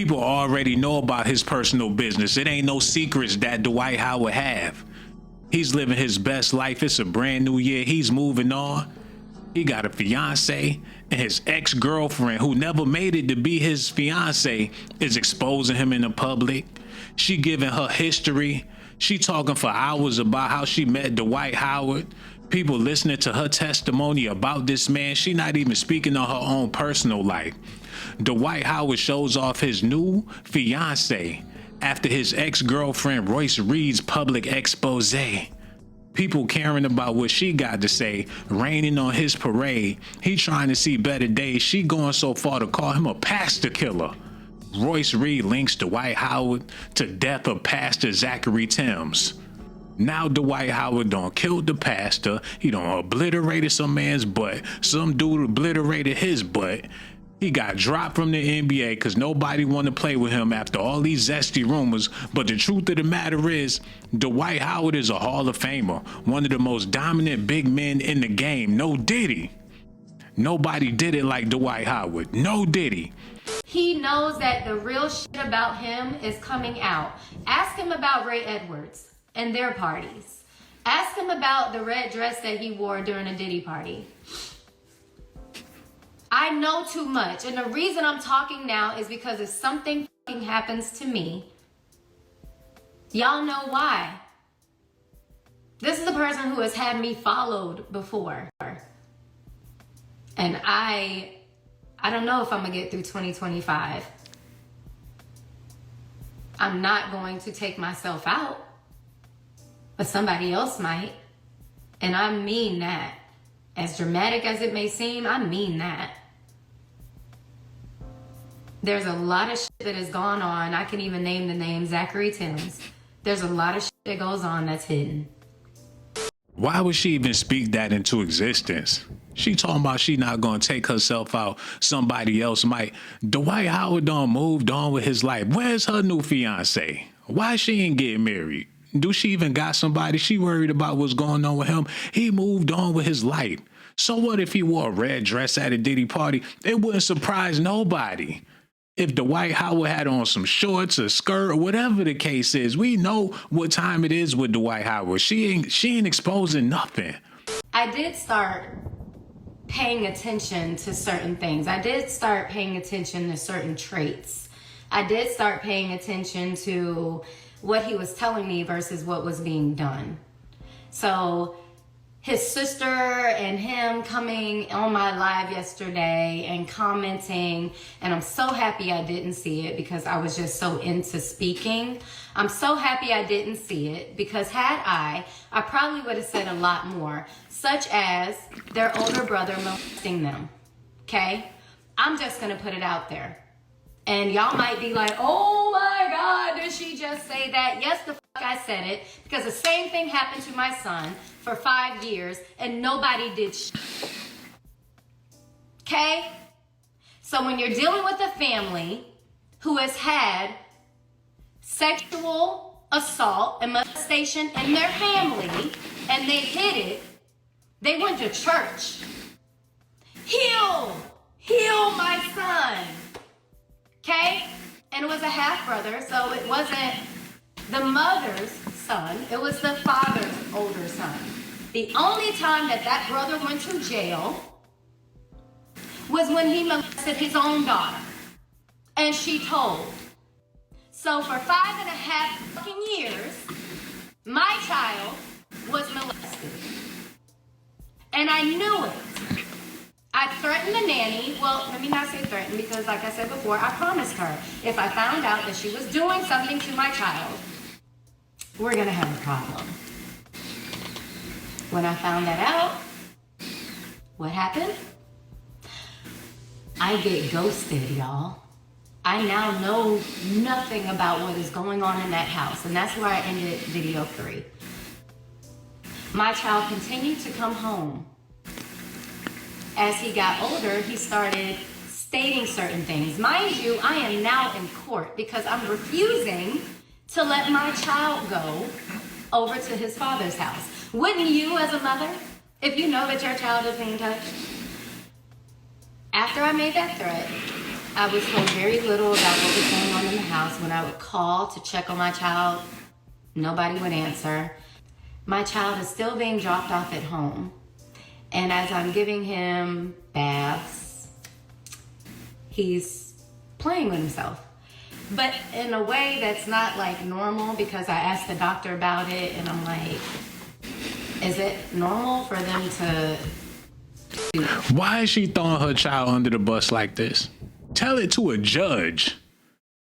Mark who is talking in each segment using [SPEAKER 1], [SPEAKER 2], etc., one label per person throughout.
[SPEAKER 1] People already know about his personal business. It ain't no secrets that Dwight Howard have. He's living his best life. It's a brand new year. He's moving on. He got a fiance, and his ex-girlfriend, who never made it to be his fiance, is exposing him in the public. She giving her history. She talking for hours about how she met Dwight Howard. People listening to her testimony about this man. She not even speaking on her own personal life. Dwight Howard shows off his new fiance after his ex-girlfriend Royce reads public expose. People caring about what she got to say, raining on his parade. He trying to see better days. She going so far to call him a pastor killer. Royce Reed links Dwight Howard to death of Pastor Zachary Timms. Now Dwight Howard done killed the pastor. He done obliterated some man's butt. Some dude obliterated his butt. He got dropped from the NBA because nobody wanted to play with him after all these zesty rumors. But the truth of the matter is, Dwight Howard is a Hall of Famer. One of the most dominant big men in the game. No diddy. Nobody did it like Dwight Howard. No diddy.
[SPEAKER 2] He knows that the real shit about him is coming out. Ask him about Ray Edwards and their parties. Ask him about the red dress that he wore during a Diddy party. I know too much, and the reason I'm talking now is because if something happens to me, y'all know why. This is a person who has had me followed before. And I don't know if I'm gonna get through 2025. I'm not going to take myself out, but somebody else might. And I mean that. As dramatic as it may seem, I mean that. There's a lot of shit that has gone on. I can even name the name Zachary Timms. There's a lot of shit that goes on that's hidden.
[SPEAKER 1] Why would she even speak that into existence? She talking about she not gonna take herself out. Somebody else might. Dwight Howard done moved on with his life. Where's her new fiance? Why she ain't getting married? Do she even got somebody? She worried about what's going on with him. He moved on with his life. So what if he wore a red dress at a Diddy party? It wouldn't surprise nobody. If Dwight Howard had on some shorts, a skirt, or whatever the case is, we know what time it is with Dwight Howard. She ain't exposing nothing.
[SPEAKER 2] I did start paying attention to certain things. I did start paying attention to certain traits. I did start paying attention to what he was telling me versus what was being done. So his sister and him coming on my live yesterday and commenting, and I'm so happy I didn't see it because I was just so into speaking. I'm so happy I didn't see it because had I probably would have said a lot more, such as their older brother molesting them, okay? I'm just gonna put it out there. And y'all might be like, oh my God, did she just say that? Yes, the fuck I said it, because the same thing happened to my son for 5 years and nobody did shit. Okay? So when you're dealing with a family who has had sexual assault and molestation in their family and they hid it, they went to church. Heal my son. Okay? And it was a half brother, so it wasn't the mother's son, it was the father's older son. The only time that brother went to jail was when he molested his own daughter. And she told. So for 5.5 fucking years, my child was molested. And I knew it. I threatened the nanny. Well, let me not say threatened because like I said before, I promised her if I found out that she was doing something to my child, we're gonna have a problem. When I found that out, what happened? I get ghosted, y'all. I now know nothing about what is going on in that house, and that's where I ended video 3. My child continued to come home. As he got older, he started stating certain things. Mind you, I am now in court because I'm refusing to let my child go over to his father's house. Wouldn't you as a mother, if you know that your child is being touched? After I made that threat, I was told very little about what was going house, when I would call to check on my child, nobody would answer. My child is still being dropped off at home. And as I'm giving him baths, he's playing with himself. But in a way that's not like normal, because I asked the doctor about it and I'm like, is it normal for them to do?
[SPEAKER 1] Why is she throwing her child under the bus like this? Tell it to a judge.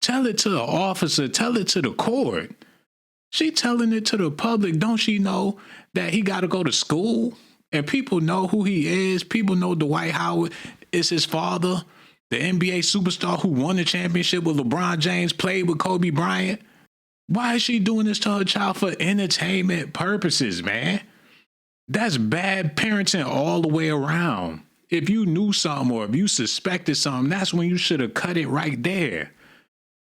[SPEAKER 1] Tell it to the officer. Tell it to the court. She telling it to the public. Don't she know that he got to go to school? And people know who he is. People know Dwight Howard is his father, the NBA superstar who won the championship with LeBron James, played with Kobe Bryant. Why is she doing this to her child for entertainment purposes, man? That's bad parenting all the way around. If you knew something or if you suspected something, that's when you should have cut it right there.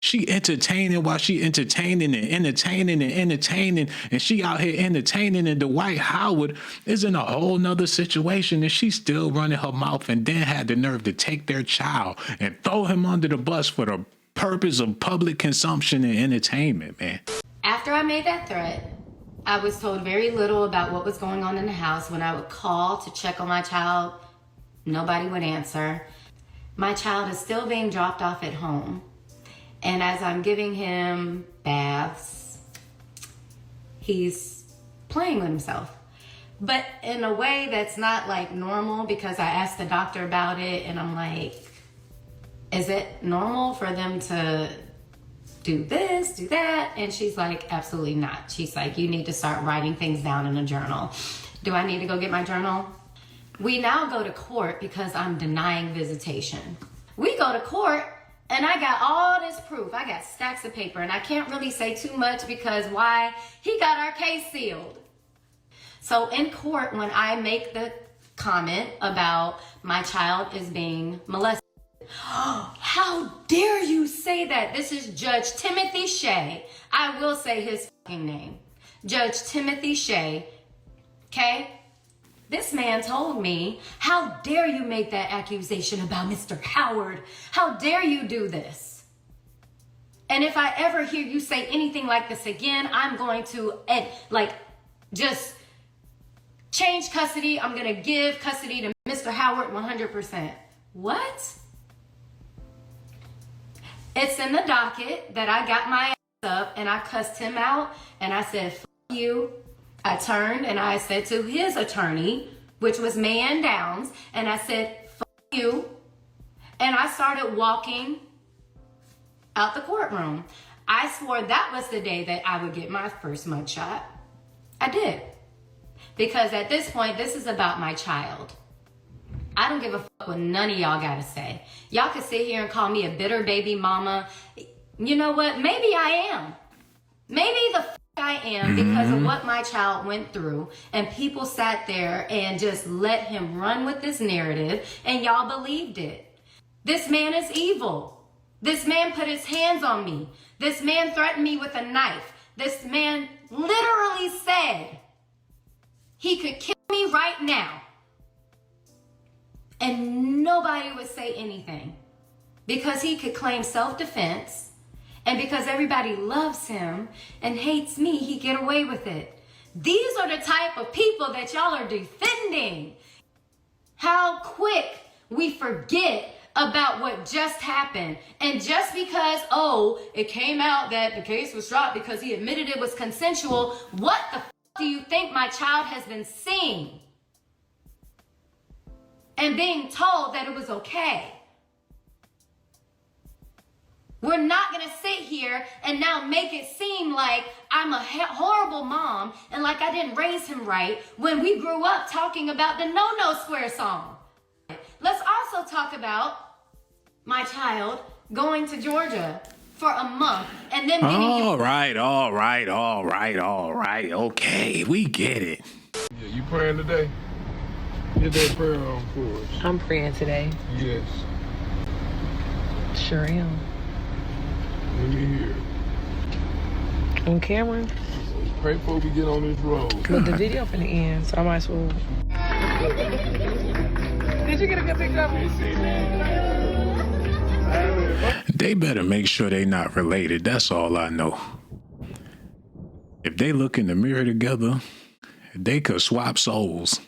[SPEAKER 1] She entertaining while she entertaining and entertaining and entertaining, and she out here entertaining, and Dwight Howard is in a whole nother situation, and she's still running her mouth, and then had the nerve to take their child and throw him under the bus for the purpose of public consumption and entertainment, man.
[SPEAKER 2] After I made that threat, I was told very little about what was going on in the house. When I would call to check on my child, nobody would answer. My child is still being dropped off at home. And as I'm giving him baths, he's playing with himself. But in a way that's not like normal, because I asked the doctor about it and I'm like, is it normal for them to do this, do that? And she's like, absolutely not. She's like, you need to start writing things down in a journal. Do I need to go get my journal? We now go to court because I'm denying visitation. We go to court and I got all this proof. I got stacks of paper, and I can't really say too much because why? He got our case sealed. So in court, when I make the comment about my child is being molested, how dare you say that? This is Judge Timothy Shea. I will say his fucking name. Judge Timothy Shea. Okay? This man told me, how dare you make that accusation about Mr. Howard? How dare you do this? And if I ever hear you say anything like this again, I'm going to just change custody. I'm going to give custody to Mr. Howard 100%. What? It's in the docket that I got my ass up and I cussed him out and I said, F you. I turned and I said to his attorney, which was Man Downs, and I said, F you. And I started walking out the courtroom. I swore that was the day that I would get my first mugshot. I did. Because at this point, this is about my child. I don't give a fuck what none of y'all gotta say. Y'all can sit here and call me a bitter baby mama. You know what? Maybe I am. Maybe the fuck I am, because of what my child went through, and people sat there and just let him run with this narrative and y'all believed it. This man is evil. This man put his hands on me. This man threatened me with a knife. This man literally said he could kill me right now. And nobody would say anything because he could claim self-defense. And because everybody loves him and hates me, he get away with it. These are the type of people that y'all are defending. How quick we forget about what just happened. And just because, it came out that the case was dropped because he admitted it was consensual, what the f*** do you think my child has been seeing? And being told that it was okay. We're not going to sit here and now make it seem like I'm a horrible mom and like I didn't raise him right when we grew up talking about the No No Square song. Let's also talk about my child going to Georgia for a month and then getting
[SPEAKER 1] All right. Okay, we get it.
[SPEAKER 3] Yeah, you praying today? Get that prayer on for us.
[SPEAKER 4] I'm praying today.
[SPEAKER 3] Yes.
[SPEAKER 4] Sure am.
[SPEAKER 3] Let me hear.
[SPEAKER 4] On camera?
[SPEAKER 3] Pray before we get on this road.
[SPEAKER 4] But the video finna end, so I might as well. Did you get a good picture of me?
[SPEAKER 1] They better make sure they not related. That's all I know. If they look in the mirror together, they could swap souls.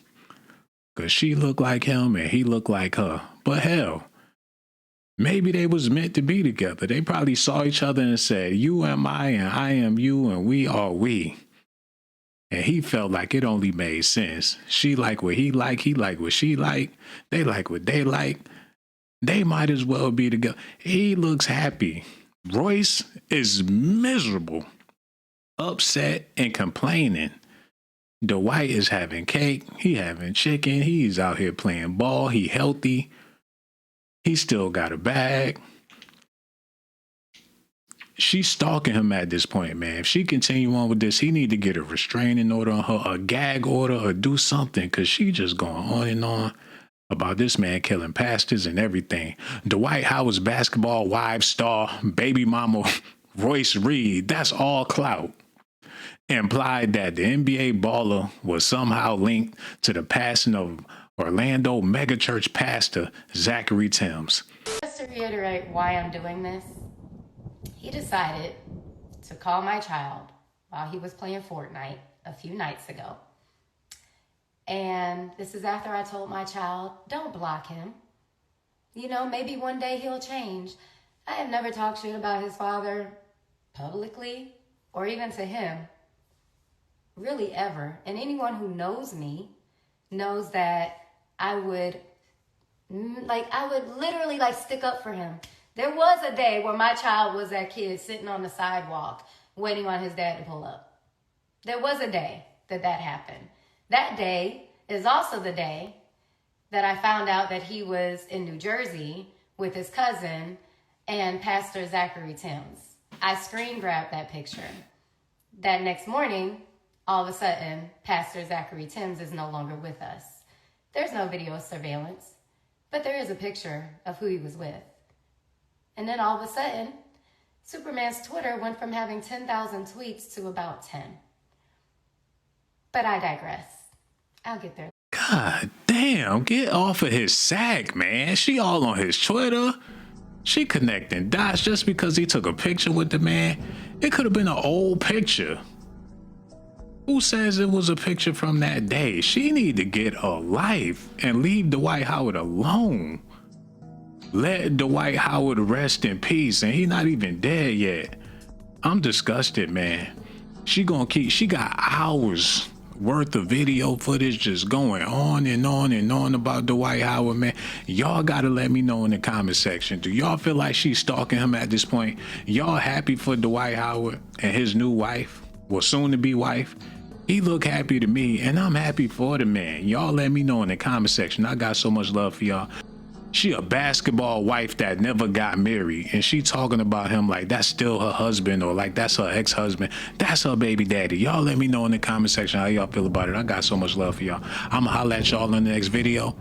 [SPEAKER 1] Cause she looked like him and he looked like her. But hell, maybe they was meant to be together. They probably saw each other and said, you am I and I am you and we are we. And he felt like it only made sense. She like what he like what she like, they like what they like. They might as well be together. He looks happy. Royce is miserable, upset and complaining. Dwight is having cake, he having chicken, he's out here playing ball, he healthy. He still got a bag. She's stalking him at this point, man. If she continue on with this, he need to get a restraining order on her, a gag order, or do something, because she just going on and on about this man killing pastors and everything. Dwight Howard's basketball wives star, baby mama Royce Reed, that's all clout. Implied that the NBA baller was somehow linked to the passing of Orlando megachurch pastor Zachary Timms.
[SPEAKER 2] Just to reiterate why I'm doing this, he decided to call my child while he was playing Fortnite a few nights ago. And this is after I told my child, don't block him. You know, maybe one day he'll change. I have never talked shit about his father publicly or even to him. Really ever. And anyone who knows me knows that I would literally stick up for him. There was a day where my child was that kid sitting on the sidewalk waiting on his dad to pull up. There was a day that happened. That day is also the day that I found out that he was in New Jersey with his cousin and Pastor Zachary Timms. I screen grabbed that picture. That next morning, all of a sudden, Pastor Zachary Timms is no longer with us. There's no video surveillance, but there is a picture of who he was with. And then all of a sudden, Superman's Twitter went from having 10,000 tweets to about 10. But I digress. I'll get there.
[SPEAKER 1] God damn, get off of his sack, man. She all on his Twitter. She connecting dots just because he took a picture with the man. It could have been an old picture. Who says it was a picture from that day? She need to get a life and leave Dwight Howard alone. Let Dwight Howard rest in peace, and he not even dead yet. I'm disgusted, man. She got hours worth of video footage just going on and on and on about Dwight Howard, man. Y'all gotta let me know in the comment section. Do y'all feel like she's stalking him at this point? Y'all happy for Dwight Howard and his new wife, well, soon to be wife? He look happy to me, and I'm happy for the man. Y'all let me know in the comment section. I got so much love for y'all. She a basketball wife that never got married, and she talking about him like that's still her husband or like that's her ex-husband. That's her baby daddy. Y'all let me know in the comment section how y'all feel about it. I got so much love for y'all. I'ma holla at y'all in the next video.